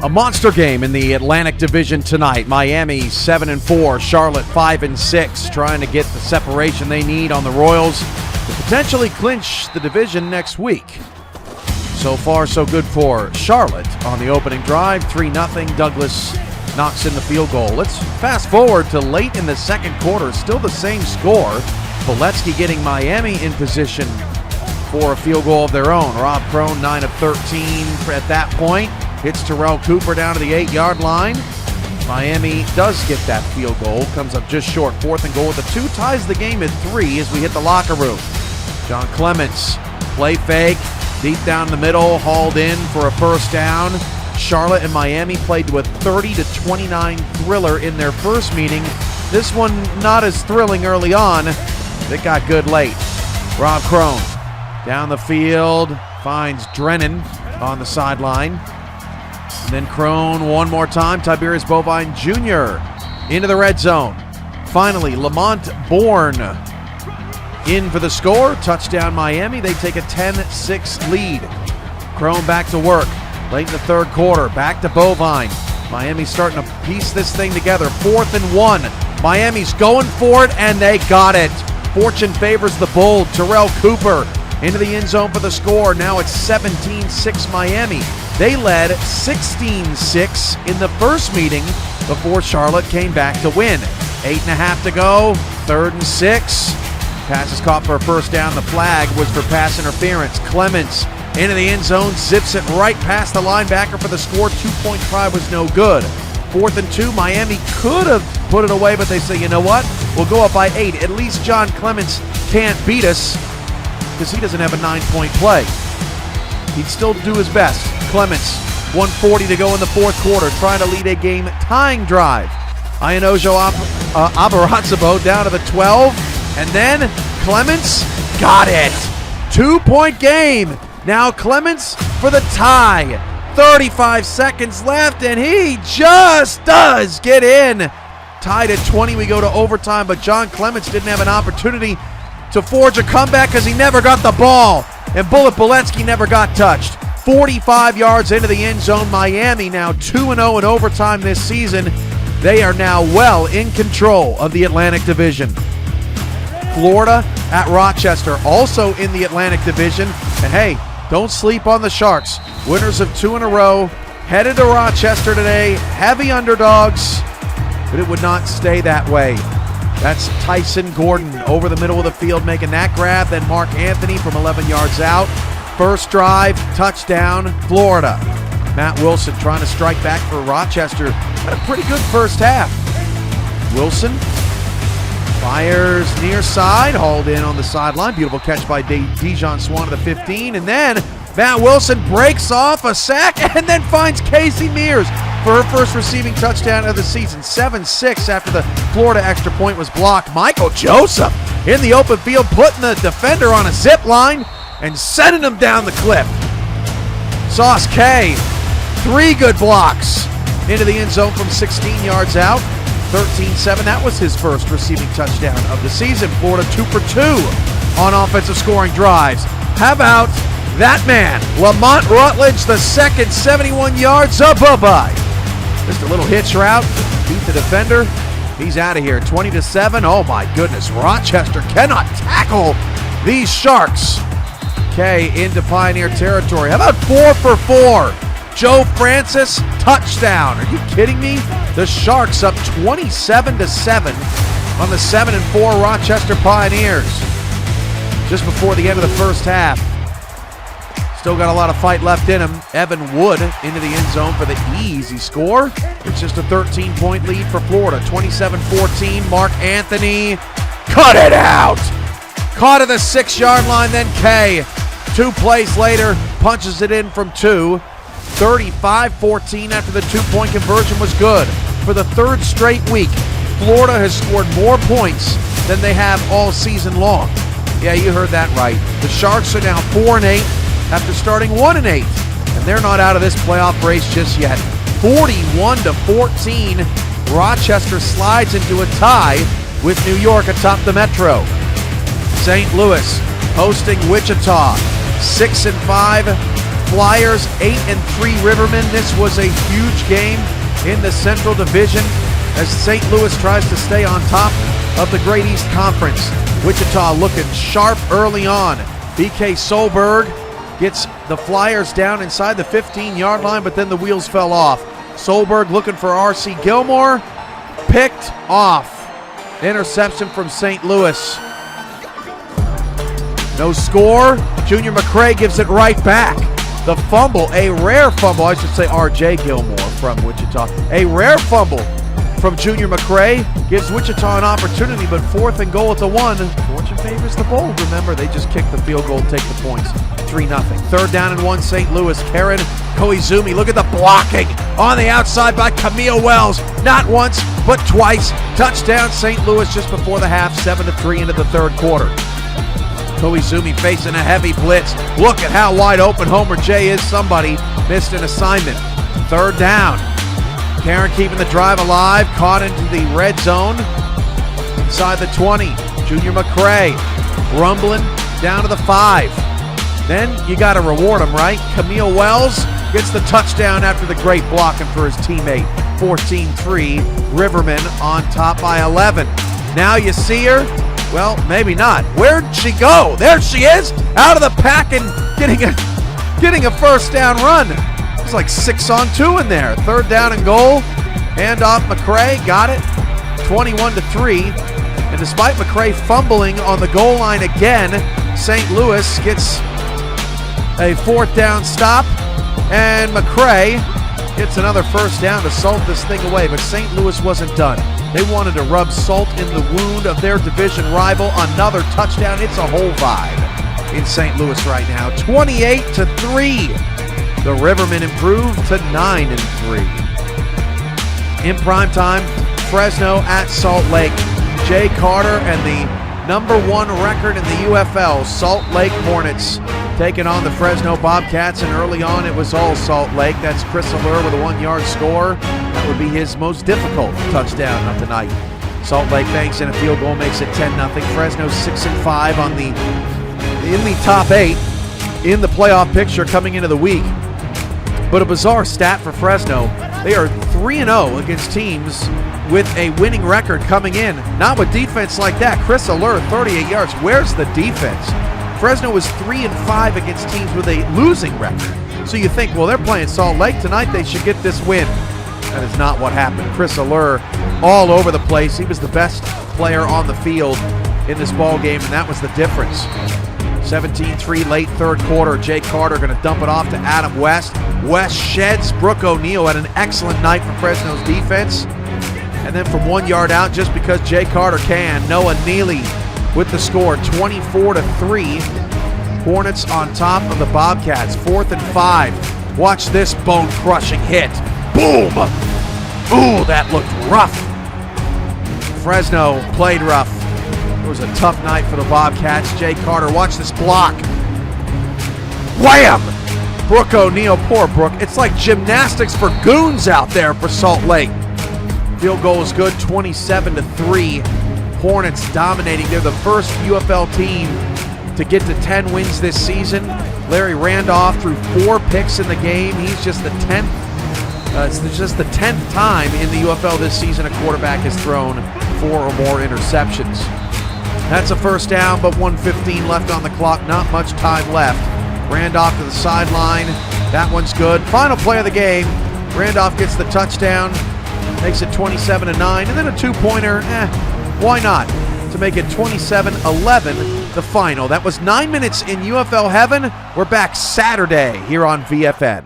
A monster game in the Atlantic Division tonight. Miami 7-4, Charlotte 5-6, trying to get the separation they need on the Royals to potentially clinch the division next week. So far, so good for Charlotte on the opening drive. 3-0. Douglas knocks in the field goal. Let's fast forward to late in the second quarter. Still the same score. Boletsky getting Miami in position for a field goal of their own. Rob Crone 9 of 13 at that point. Hits Terrell Cooper down to the 8-yard line. Miami does get that field goal. Comes up just short. 4th and goal with the 2. Ties the game at 3 as we hit the locker room. John Clements, play fake. Deep down the middle. Hauled in for a first down. Charlotte and Miami played to a 30-29 thriller in their first meeting. This one not as thrilling early on. It got good late. Rob Crone down the field. Finds Drennan on the sideline. And then Crone one more time. Tiberius Bovine Jr. into the red zone. Finally, Lamont Bourne in for the score. Touchdown Miami. They take a 10-6 lead. Crone back to work. Late in the third quarter. Back to Bovine. Miami's starting to piece this thing together. 4th and 1. Miami's going for it, and they got it. Fortune favors the bold. Terrell Cooper into the end zone for the score. Now it's 17-6 Miami. They led 16-6 in the first meeting before Charlotte came back to win. 8.5 to go, 3rd and 6. Pass is caught for a first down. The flag was for pass interference. Clements into the end zone, zips it right past the linebacker for the score. 2-point try was no good. 4th and 2, Miami could have put it away, but they say, you know what? We'll go up by 8. At least John Clements can't beat us because he doesn't have a 9-point play. He'd still do his best. Clements, 1:40 to go in the fourth quarter, trying to lead a game-tying drive. Ianojo Abarazabo down to the 12, and then Clements got it. 2-point game. Now Clements for the tie. 35 seconds left, and he just does get in. Tied at 20, we go to overtime, but John Clements didn't have an opportunity to forge a comeback because he never got the ball, and Bullet Boletsky never got touched. 45 yards into the end zone. Miami now 2-0 in overtime this season. They are now well in control of the Atlantic Division. Florida at Rochester, also in the Atlantic Division. And hey, don't sleep on the Sharks. Winners of 2 in a row. Headed to Rochester today. Heavy underdogs, but it would not stay that way. That's Tyson Gordon over the middle of the field making that grab. Then Mark Anthony from 11 yards out. First drive, touchdown, Florida. Matt Wilson trying to strike back for Rochester. Had a pretty good first half. Wilson fires near side, hauled in on the sideline. Beautiful catch by Dijon Swan to the 15. And then Matt Wilson breaks off a sack and then finds Casey Mears for her first receiving touchdown of the season. 7-6 after the Florida extra point was blocked. Michael Joseph in the open field, putting the defender on a zip line and sending him down the cliff. Sauce K, 3 good blocks into the end zone from 16 yards out. 13-7, that was his first receiving touchdown of the season. Florida 2 for 2 on offensive scoring drives. How about that man, Lamont Rutledge, the second, 71 yards, bye-bye. Just a little hitch route, beat the defender. He's out of here, 20-7. Oh my goodness, Rochester cannot tackle these Sharks. K into Pioneer territory. How about 4 for 4? Joe Francis, touchdown. Are you kidding me? The Sharks up 27-7 on the 7-4 Rochester Pioneers. Just before the end of the first half. Still got a lot of fight left in him. Evan Wood into the end zone for the easy score. It's just a 13-point lead for Florida. 27-14. Mark Anthony, cut it out. Caught at the 6-yard line, then K. 2 plays later, punches it in from 2. 35-14 after the 2-point conversion was good. For the 3rd straight week, Florida has scored more points than they have all season long. Yeah, you heard that right. The Sharks are now 4-8 after starting 1-8, and they're not out of this playoff race just yet. 41-14, Rochester slides into a tie with New York atop the Metro. St. Louis hosting Wichita. 6-5 Flyers 8-3 Rivermen. This was a huge game in the Central Division as St. Louis tries to stay on top of the Great East Conference. Wichita looking sharp early on. BK Solberg gets the Flyers down inside the 15-yard line, but then the wheels fell off. Solberg looking for R.C. Gilmore. Picked off. Interception from St. Louis. No score. Junior McCray gives it right back. The fumble, a rare fumble, I should say R.J. Gilmore from Wichita. A rare fumble from Junior McCray gives Wichita an opportunity, but 4th and goal at the 1. Fortune favors the bold. Remember, they just kick the field goal, take the points. 3-0. 3rd down and 1, St. Louis. Karen Koizumi, look at the blocking on the outside by Camille Wells. Not once, but twice. Touchdown St. Louis just before the half, 7-3 into the 3rd quarter. Koizumi facing a heavy blitz. Look at how wide open Homer J is. Somebody missed an assignment. 3rd down. Karen keeping the drive alive. Caught into the red zone. Inside the 20. Junior McCray rumbling down to the 5. Then you got to reward him, right? Camille Wells gets the touchdown after the great blocking for his teammate. 14-3. Rivermen on top by 11. Now you see her. Well, maybe not. Where'd she go? There she is, out of the pack and getting a 1st down run. It's like 6-on-2 in there. 3rd down and goal. Hand off McCray, got it. 21-3. And despite McCray fumbling on the goal line again, St. Louis gets a 4th down stop. And McCray gets another 1st down to salt this thing away. But St. Louis wasn't done. They wanted to rub salt in the wound of their division rival. Another touchdown. It's a whole vibe in St. Louis right now. 28-3. The Rivermen improved to 9-3. In primetime, Fresno at Salt Lake. Jay Carter and the #1 record in the UFL, Salt Lake Hornets, taking on the Fresno Bobcats, and early on it was all Salt Lake. That's Chris Allure with a 1-yard score. That would be his most difficult touchdown of the night. Salt Lake banks in a field goal, makes it 10-0. Fresno 6-5 in the top 8 in the playoff picture coming into the week. But a bizarre stat for Fresno, they are 3-0 against teams with a winning record coming in. Not with defense like that. Chris Allure, 38 yards. Where's the defense? Fresno was 3-5 against teams with a losing record. So you think, well, they're playing Salt Lake tonight, they should get this win. That is not what happened. Chris Allure all over the place. He was the best player on the field in this ball game, and that was the difference. 17-3 late 3rd quarter. Jay Carter going to dump it off to Adam West. West sheds. Brooke O'Neal had an excellent night for Fresno's defense. And then from 1 yard out, just because Jay Carter can, Noah Neely with the score, 24-3. Hornets on top of the Bobcats, 4th and 5. Watch this bone-crushing hit. Boom! Ooh, that looked rough. Fresno played rough. It was a tough night for the Bobcats. Jay Carter, watch this block. Wham! Brooke O'Neal, poor Brooke. It's like gymnastics for goons out there for Salt Lake. Field goal is good, 27-3. Hornets dominating. They're the first UFL team to get to 10 wins this season. Larry Randolph threw 4 picks in the game. He's just the 10th. It's just the 10th time in the UFL this season a quarterback has thrown 4 or more interceptions. That's a 1st down, but 1:15 left on the clock. Not much time left. Randolph to the sideline. That one's good. Final play of the game. Randolph gets the touchdown. Makes it 27-9. And then a 2-pointer. Why not? To make it 27-11, the final. That was 9 minutes in UFL heaven. We're back Saturday here on VFN.